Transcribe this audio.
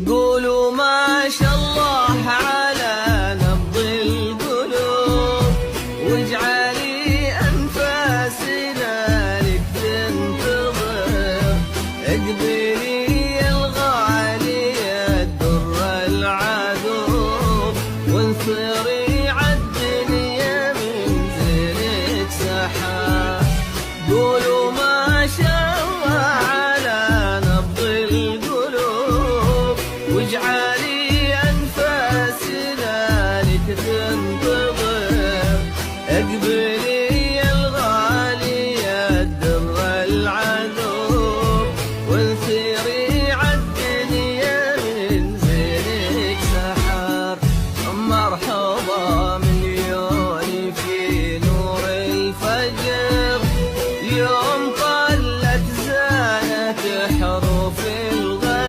قولوا ما شاء الله على نبض القلوب، واجعلي أنفاسنا لك تنتظر. اقبلي الغالية الدر العذوب، وانثري عالدنيا من زينك سحاب. قولوا ما شاء الله على نبض القلوب، واجعل